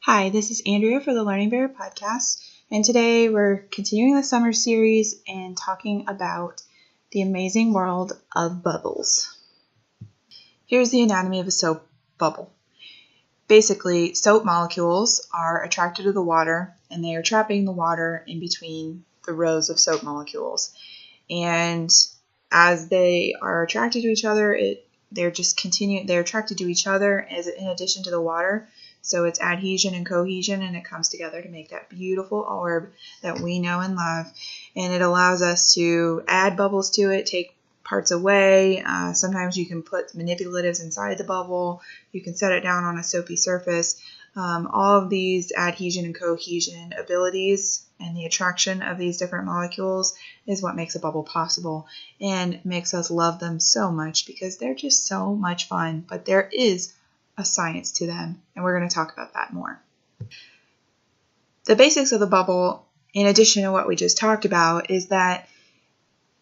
Hi, this is Andrea for the Learning Bear podcast, and today we're continuing the summer series and talking about the amazing world of bubbles. Here's the anatomy of a soap bubble. Basically, soap molecules are attracted to the water, and they are trapping the water in between the rows of soap molecules. And as they are attracted to each other, they're attracted to each other in addition to the water. So it's adhesion and cohesion, and it comes together to make that beautiful orb that we know and love. And it allows us to add bubbles to it, take parts away. Sometimes you can put manipulatives inside the bubble. You can set it down on a soapy surface. All of these adhesion and cohesion abilities and the attraction of these different molecules is what makes a bubble possible and makes us love them so much because they're just so much fun. But there is a science to them, and we're going to talk about that more. The basics of the bubble, in addition to what we just talked about, is that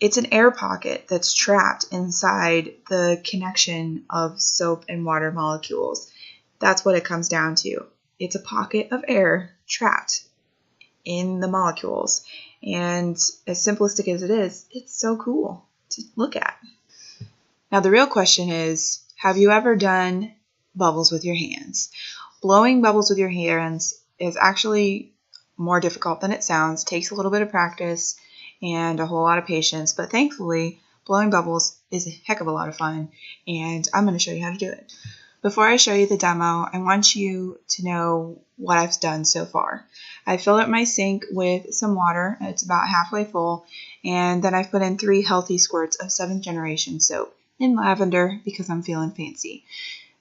it's an air pocket that's trapped inside the connection of soap and water molecules. That's what it comes down to. It's a pocket of air trapped in the molecules. And as simplistic as it is, it's so cool to look at. Now, the real question is, have you ever done bubbles with your hands? Blowing bubbles with your hands is actually more difficult than it sounds. It takes a little bit of practice and a whole lot of patience, but thankfully blowing bubbles is a heck of a lot of fun, and I'm going to show you how to do it. Before I show you the demo, I want you to know what I've done so far. I filled up my sink with some water. It's about halfway full, and then I've put in 3 healthy squirts of 7th generation soap in lavender because I'm feeling fancy.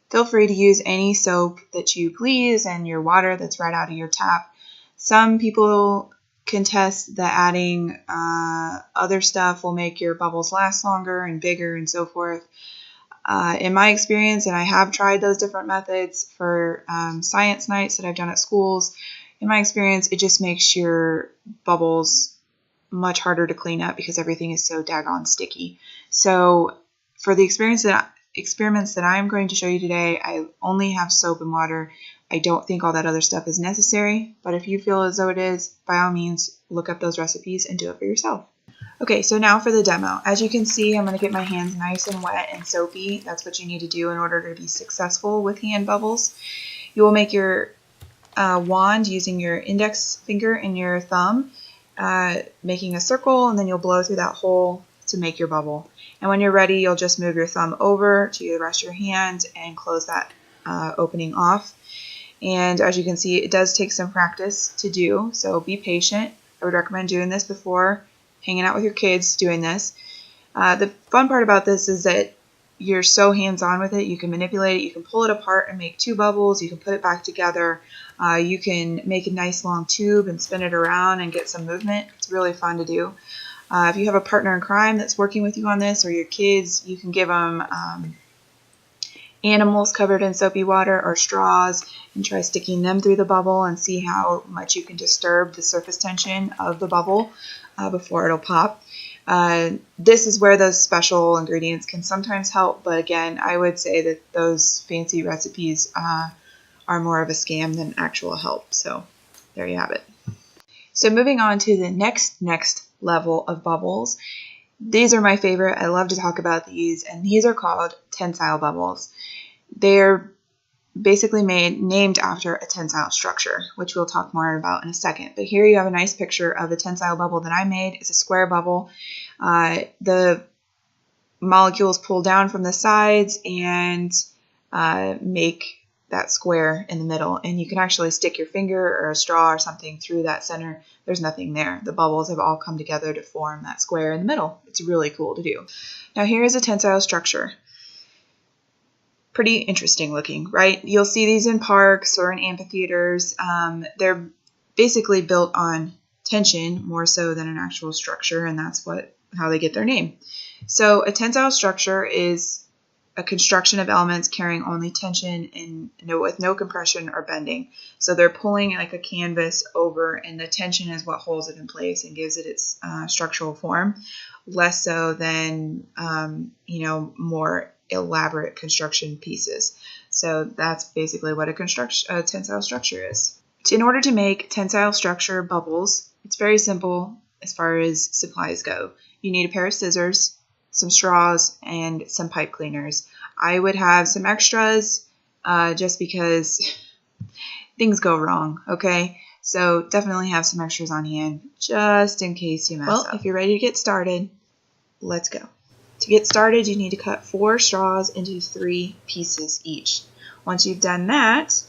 Feel free to use any soap that you please and your water that's right out of your tap. Some people contest that adding other stuff will make your bubbles last longer and bigger and so forth. In my experience, and I have tried those different methods for science nights that I've done at schools, in my experience, it just makes your bubbles much harder to clean up because everything is so daggone sticky. So for the experiments that I'm going to show you today, I only have soap and water. I don't think all that other stuff is necessary, but if you feel as though it is, by all means, look up those recipes and do it for yourself. Okay, so now for the demo. As you can see, I'm going to get my hands nice and wet and soapy. That's what you need to do in order to be successful with hand bubbles. You will make your wand using your index finger and your thumb, making a circle, and then you'll blow through that hole to make your bubble. And when you're ready, you'll just move your thumb over to the rest of your hand and close that opening off. And as you can see, it does take some practice to do, so be patient. I would recommend doing this before hanging out with your kids doing this. The fun part about this is that you're so hands-on with it. You can manipulate it. You can pull it apart and make 2 bubbles. You can put it back together. You can make a nice long tube and spin it around and get some movement. It's really fun to do. If you have a partner in crime that's working with you on this, or your kids, you can give them animals covered in soapy water or straws and try sticking them through the bubble and see how much you can disturb the surface tension of the bubble before it'll pop. This is where those special ingredients can sometimes help, but again, I would say that those fancy recipes are more of a scam than actual help. So there you have it. So moving on to the next level of bubbles. These are my favorite. I love to talk about these, and these are called tensile bubbles. They're basically named after a tensile structure, which we'll talk more about in a second. But here you have a nice picture of a tensile bubble that I made. It's a square bubble. The molecules pull down from the sides and make that square in the middle, and you can actually stick your finger or a straw or something through that center. There's nothing there. The bubbles have all come together to form that square in the middle. It's really cool to do. Now here is a tensile structure. Pretty interesting looking, right? You'll see these in parks or in amphitheaters. They're basically built on tension more so than an actual structure, and that's how they get their name. So a tensile structure is a construction of elements carrying only tension and with no compression or bending. So they're pulling like a canvas over, and the tension is what holds it in place and gives it its structural form, less so than more elaborate construction pieces. So that's basically what a tensile structure is. In order to make tensile structure bubbles, it's very simple as far as supplies go. You need a pair of scissors, some straws, and some pipe cleaners. I would have some extras just because things go wrong, okay? So definitely have some extras on hand just in case you mess up. Well, if you're ready to get started, let's go. To get started, you need to cut 4 straws into 3 pieces each. Once you've done that,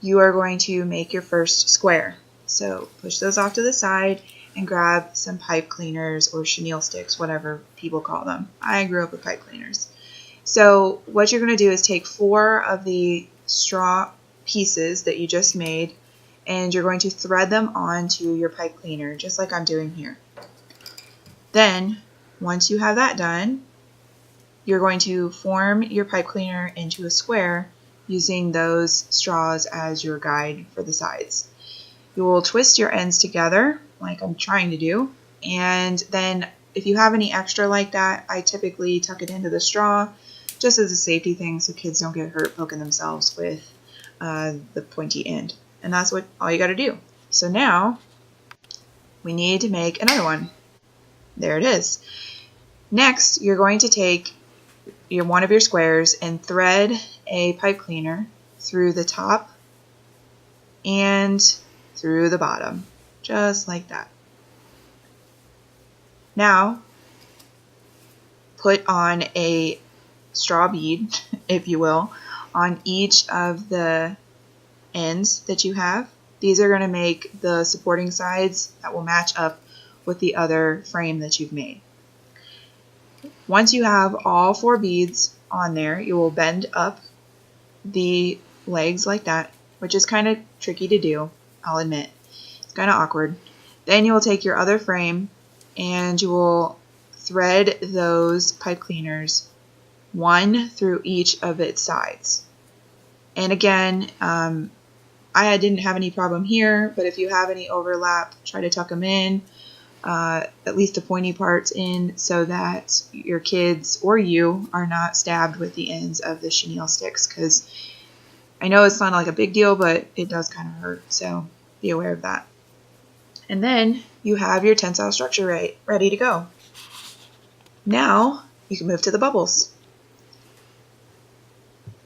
you are going to make your first square. So push those off to the side and grab some pipe cleaners or chenille sticks, whatever people call them. I grew up with pipe cleaners. So what you're going to do is take 4 of the straw pieces that you just made, and you're going to thread them onto your pipe cleaner, just like I'm doing here. Then, once you have that done, you're going to form your pipe cleaner into a square using those straws as your guide for the sides. You will twist your ends together, like I'm trying to do, and then if you have any extra like that, I typically tuck it into the straw just as a safety thing so kids don't get hurt poking themselves with the pointy end. And that's all you got to do. So now we need to make another one. There it is. Next, you're going to take one of your squares and thread a pipe cleaner through the top and through the bottom, just like that. Now, put on a straw bead, if you will, on each of the ends that you have. These are going to make the supporting sides that will match up with the other frame that you've made. Once you have all 4 beads on there, you will bend up the legs like that, which is kind of tricky to do, I'll admit. It's kind of awkward. Then you will take your other frame and you will thread those pipe cleaners one through each of its sides. And again, I didn't have any problem here, but if you have any overlap, try to tuck them in, at least the pointy parts in, so that your kids or you are not stabbed with the ends of the chenille sticks, because I know it's not like a big deal, but it does kind of hurt, so be aware of that. And then you have your tensile structure ready to go. Now you can move to the bubbles.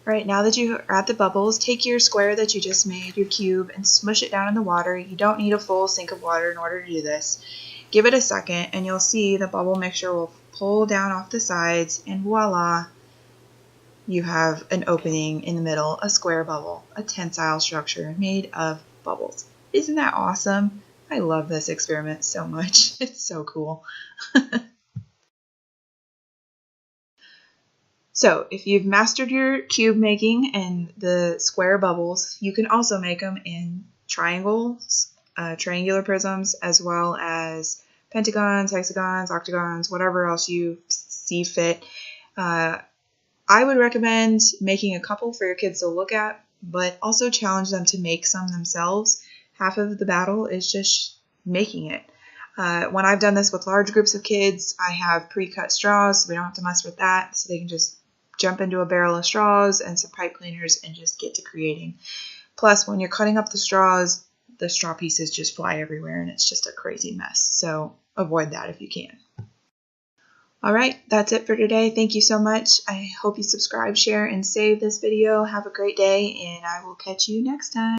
Alright, now that you are at the bubbles, take your square that you just made, your cube, and smush it down in the water. You don't need a full sink of water in order to do this. Give it a second and you'll see the bubble mixture will pull down off the sides, and voila, you have an opening in the middle, a square bubble, a tensile structure made of bubbles. Isn't that awesome? I love this experiment so much. It's so cool. So if you've mastered your cube making and the square bubbles, you can also make them in triangles, triangular prisms, as well as pentagons, hexagons, octagons, whatever else you see fit. I would recommend making a couple for your kids to look at, but also challenge them to make some themselves. Half of the battle is just making it. When I've done this with large groups of kids, I have pre-cut straws, so we don't have to mess with that, so they can just jump into a barrel of straws and some pipe cleaners and just get to creating. Plus, when you're cutting up the straws, the straw pieces just fly everywhere and it's just a crazy mess. So avoid that if you can. Alright, that's it for today. Thank you so much. I hope you subscribe, share, and save this video. Have a great day, and I will catch you next time.